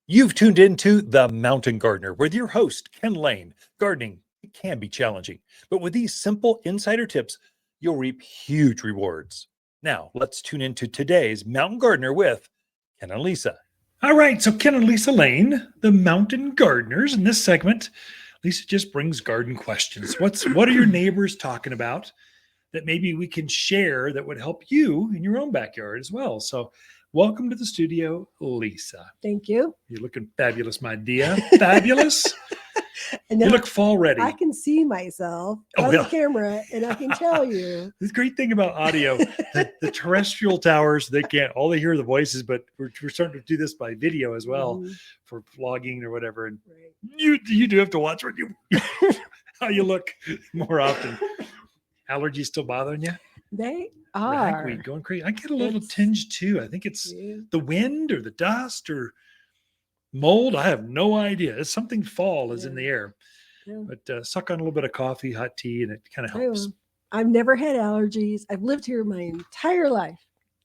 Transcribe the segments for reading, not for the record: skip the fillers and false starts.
You've tuned into The Mountain Gardener with your host, Ken Lain. Gardening it can be challenging, but with these simple insider tips, you'll reap huge rewards. Now, let's tune into today's Mountain Gardener with Ken and Lisa. All right, so Ken and Lisa Lain, the Mountain Gardeners. In this segment, Lisa just brings garden questions. What are your neighbors talking about that maybe we can share that would help you in your own backyard as well? So welcome to the studio, Lisa. Thank you. You're looking fabulous, my dear. Fabulous. And You look fall ready. I can see myself on the camera, and I can tell you. The great thing about audio, the terrestrial towers, they can't, all they hear are the voices, but we're starting to do this by video as well for vlogging or whatever. And you do have to watch what how you look more often. Allergies still bothering you? They are. Ragweed going crazy. I get a little tinge too. I think it's the wind or the dust or mold. I have no idea. It's something fall is in the air. But suck on a little bit of coffee, hot tea, and it kind of helps. I've never had allergies. I've lived here my entire life.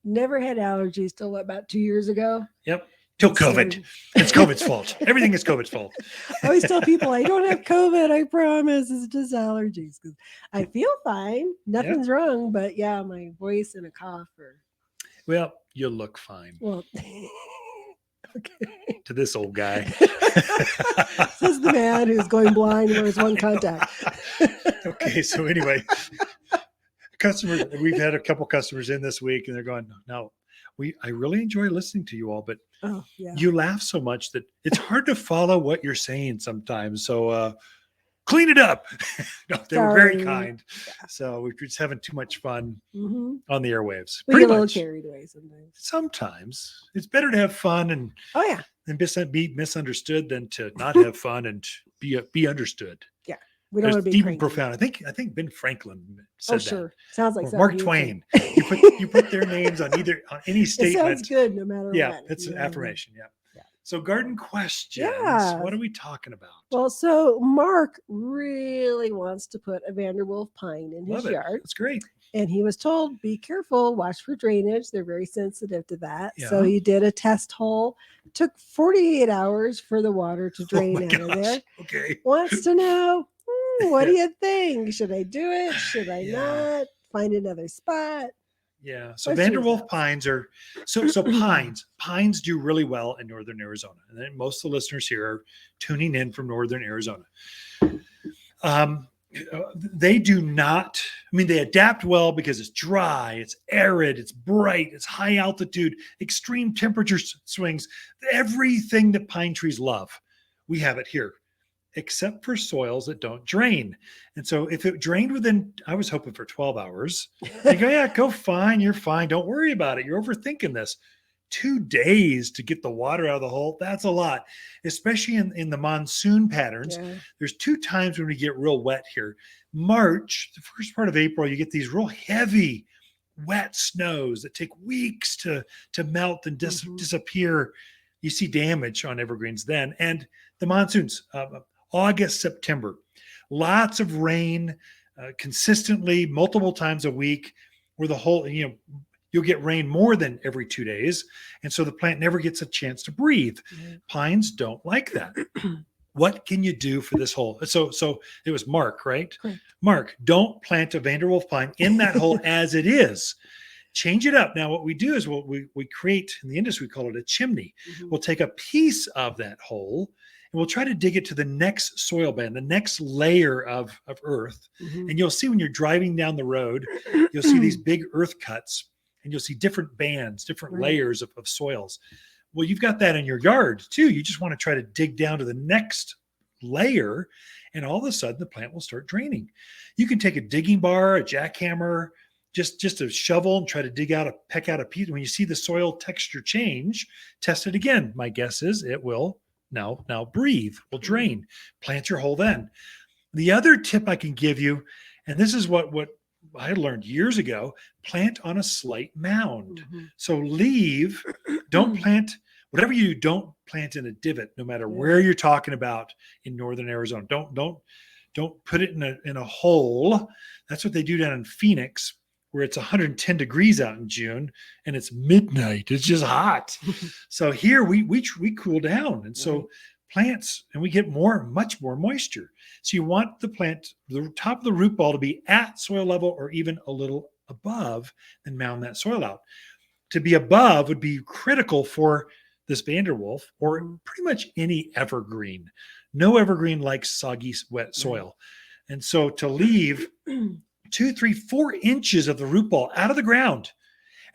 Never had allergies till about 2 years ago. Yep. Till COVID. It's COVID's fault. Everything is COVID's fault. I always tell people I don't have COVID. I promise. It's just allergies. Because I feel fine. Nothing's wrong. But yeah, my voice and a cough. Well, you look fine. Well, okay. To this old guy. This is the man who's going blind and wears one contact. Okay, so anyway, we've had a couple customers in this week, and they're going, no, I really enjoy listening to you all, but you laugh so much that it's hard to follow what you're saying sometimes. So clean it up. No, they were very kind. Yeah. So we're just having too much fun on the airwaves. We get a little carried away sometimes. Sometimes it's better to have fun and be misunderstood than to not have fun and be understood. Yeah. We don't want to be deep and profound. I think Ben Franklin said that. Sure. Sounds like Mark Twain. You put their names on any statement. It sounds good no matter what. Yeah, it's an affirmation. Yeah. So garden questions. Yeah. What are we talking about? Well, so Mark really wants to put a Vanderwolf pine in his yard. That's great. And he was told, be careful, watch for drainage. They're very sensitive to that. Yeah. So he did a test hole. It took 48 hours for the water to drain out of there. Okay. Wants to know, what do you think? Should I do it? Should I not? Find another spot? Yeah. So Vanderwolf pines are pines do really well in northern Arizona. And then most of the listeners here are tuning in from northern Arizona. They do not, they adapt well because it's dry, it's arid, it's bright, it's high altitude, extreme temperature swings, everything that pine trees love. We have it here, except for soils that don't drain. And so if it drained I was hoping for 12 hours. You go, go fine. You're fine. Don't worry about it. You're overthinking this. 2 days to get the water out of the hole. That's a lot, especially in the monsoon patterns. Yeah. There's 2 times when we get real wet here. March, the first part of April, you get these real heavy, wet snows that take weeks to melt and disappear. You see damage on evergreens then. And the monsoons, August, September, lots of rain consistently, multiple times a week, where the whole, you'll get rain more than every 2 days. And so the plant never gets a chance to breathe. Pines don't like that. What can you do for this hole? So it was Mark, right? Correct. Mark, don't plant a Vanderwolf pine in that hole as it is. Change it up. Now, what we do is we create, in the industry, we call it a chimney. We'll take a piece of that hole and we'll try to dig it to the next soil band, the next layer of earth. And you'll see when you're driving down the road, you'll see these big earth cuts and you'll see different bands, different layers of soils. Well, you've got that in your yard too. You just want to try to dig down to the next layer and all of a sudden the plant will start draining. You can take a digging bar, a jackhammer, just a shovel and try to peck out a piece. When you see the soil texture change, test it again. My guess is it will now breathe, will drain. Plant your hole then. The other tip I can give you, and this is what I learned years ago, plant on a slight mound. So don't plant, whatever you do, don't plant in a divot, no matter where you're talking about in northern Arizona. Don't put it in a hole. That's what they do down in Phoenix, where it's 110 degrees out in June and it's midnight. It's just hot. So here we cool down. And so plants, and we get much more moisture. So you want the plant, the top of the root ball to be at soil level or even a little above, and mound that soil out. To be above would be critical for this Vanderwolf or pretty much any evergreen. No evergreen likes soggy, wet soil. And so to leave 2, 3, 4 inches of the root ball out of the ground,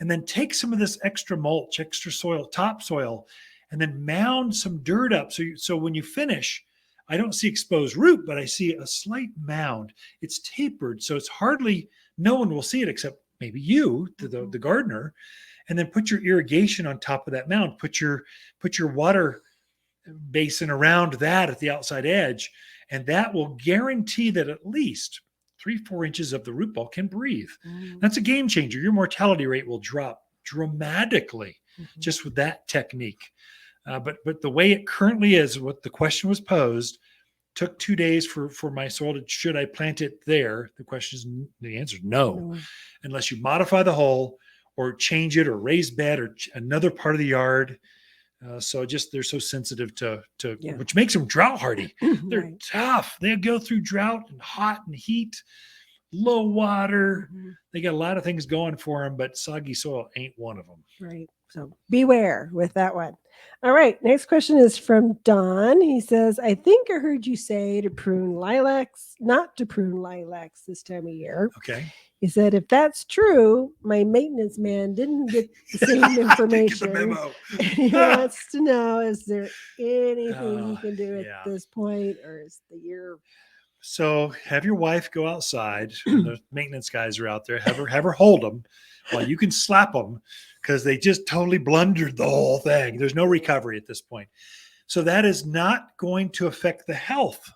and then take some of this extra mulch, extra soil, topsoil, and then mound some dirt up. So when you finish, I don't see exposed root, but I see a slight mound. It's tapered, so it's hardly, no one will see it except maybe you, the gardener. And then put your irrigation on top of that mound. Put your water basin around that at the outside edge, and that will guarantee that at least 3, 4 inches of the root ball can breathe. That's a game changer. Your mortality rate will drop dramatically just with that technique. But the way it currently is, what the question was posed, took 2 days for my soil to, should I plant it there? The answer is no, unless you modify the hole or change it or raise bed or another part of the yard. So just, they're so sensitive to which makes them drought hardy. They're tough. They go through drought and hot and heat, low water. They got a lot of things going for them, but soggy soil ain't one of them. Right. So beware with that one. All right. Next question is from Don. He says, I think I heard you say to prune lilacs, not to prune lilacs this time of year. Okay. He said, if that's true, my maintenance man didn't get the same information. Get the memo. He wants to know, is there anything you can do at this point, or is the year? So have your wife go outside. The maintenance guys are out there. Have her hold them while you can slap them, because they just totally blundered the whole thing. There's no recovery at this point. So that is not going to affect the health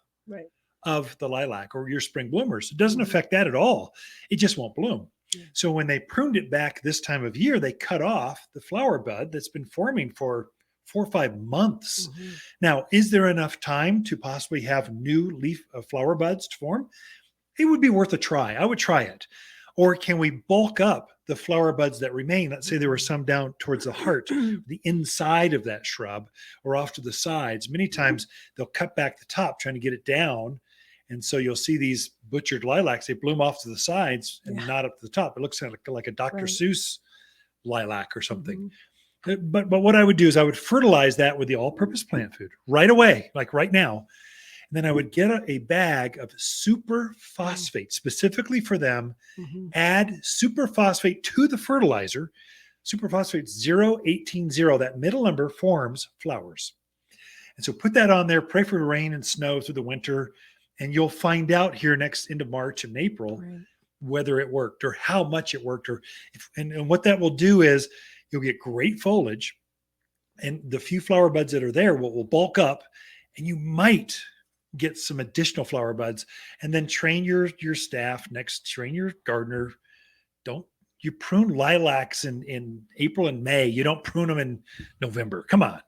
of the lilac or your spring bloomers. It doesn't affect that at all. It just won't bloom. So when they pruned it back this time of year, they cut off the flower bud that's been forming for 4 or 5 months. Now, is there enough time to possibly have new leaf flower buds to form? It would be worth a try. I would try it. Or can we bulk up the flower buds that remain? Let's say there were some down towards the heart, the inside of that shrub, or off to the sides. Many times they'll cut back the top trying to get it down. And so you'll see these butchered lilacs, they bloom off to the sides and not up to the top. It looks kind of like a Dr. Seuss lilac or something. But what I would do is I would fertilize that with the all-purpose plant food right away, like right now. And then I would get a bag of super phosphate specifically for them, add super phosphate to the fertilizer. Super phosphate 0,18,0. That middle number forms flowers. And so put that on there, pray for rain and snow through the winter, and you'll find out here next into March and April whether it worked or how much it worked. And what that will do is you'll get great foliage, and the few flower buds that are there will bulk up, and you might get some additional flower buds. And then train your staff train your gardener. You prune lilacs in April and May. You don't prune them in November. Come on.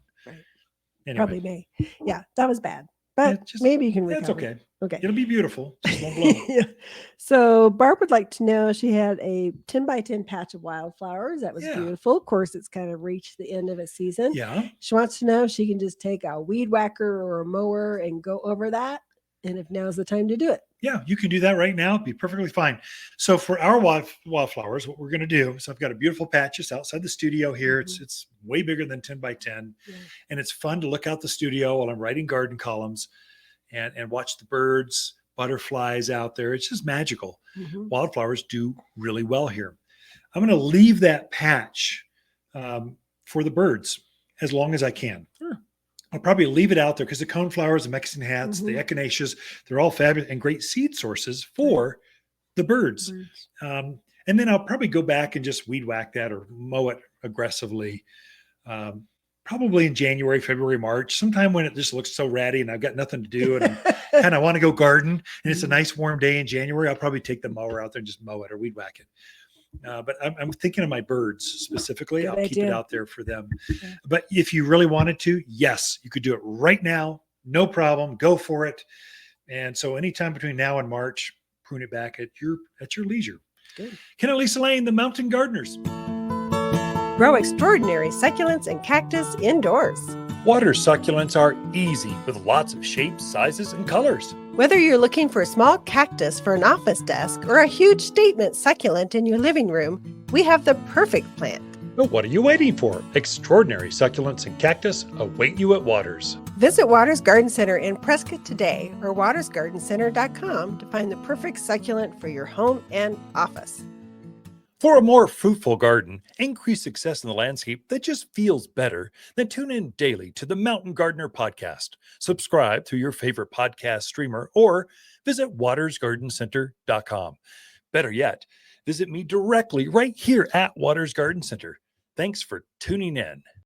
Anyway. Probably May. Yeah, that was bad. But maybe you can recover. That's okay. Okay. It'll be beautiful. Just won't blow. So Barb would like to know, she had a 10 by 10 patch of wildflowers. That was beautiful. Of course, it's kind of reached the end of its season. Yeah. She wants to know if she can just take a weed whacker or a mower and go over that, and if now's the time to do it. Yeah, you can do that right now. It'd be perfectly fine. So for our wildflowers, what we're going to do, so I've got a beautiful patch just outside the studio here. It's way bigger than 10 by 10. And it's fun to look out the studio while I'm writing garden columns and watch the birds, butterflies out there. It's just magical. Wildflowers do really well here. I'm going to leave that patch for the birds as long as I can. I'll probably leave it out there because the coneflowers, the Mexican hats, the echinaceas, they're all fabulous and great seed sources for the birds. And then I'll probably go back and just weed whack that or mow it aggressively, probably in January, February, March, sometime when it just looks so ratty and I've got nothing to do and I kind of want to go garden and it's a nice warm day in January. I'll probably take the mower out there and just mow it or weed whack it. But I'm thinking of my birds specifically. I'll keep it out there for them. But if you really wanted to, yes, you could do it right now. No problem. Go for it. And so anytime between now and March, prune it back at your leisure. Good. Ken Lain, the Mountain Gardeners. Grow extraordinary succulents and cactus indoors. Water succulents are easy with lots of shapes, sizes, and colors. Whether you're looking for a small cactus for an office desk or a huge statement succulent in your living room, we have the perfect plant. But what are you waiting for? Extraordinary succulents and cactus await you at Waters. Visit Waters Garden Center in Prescott today or watersgardencenter.com to find the perfect succulent for your home and office. For a more fruitful garden, increase success in the landscape that just feels better, then tune in daily to the Mountain Gardener podcast. Subscribe through your favorite podcast streamer or visit watersgardencenter.com. Better yet, visit me directly right here at Waters Garden Center. Thanks for tuning in.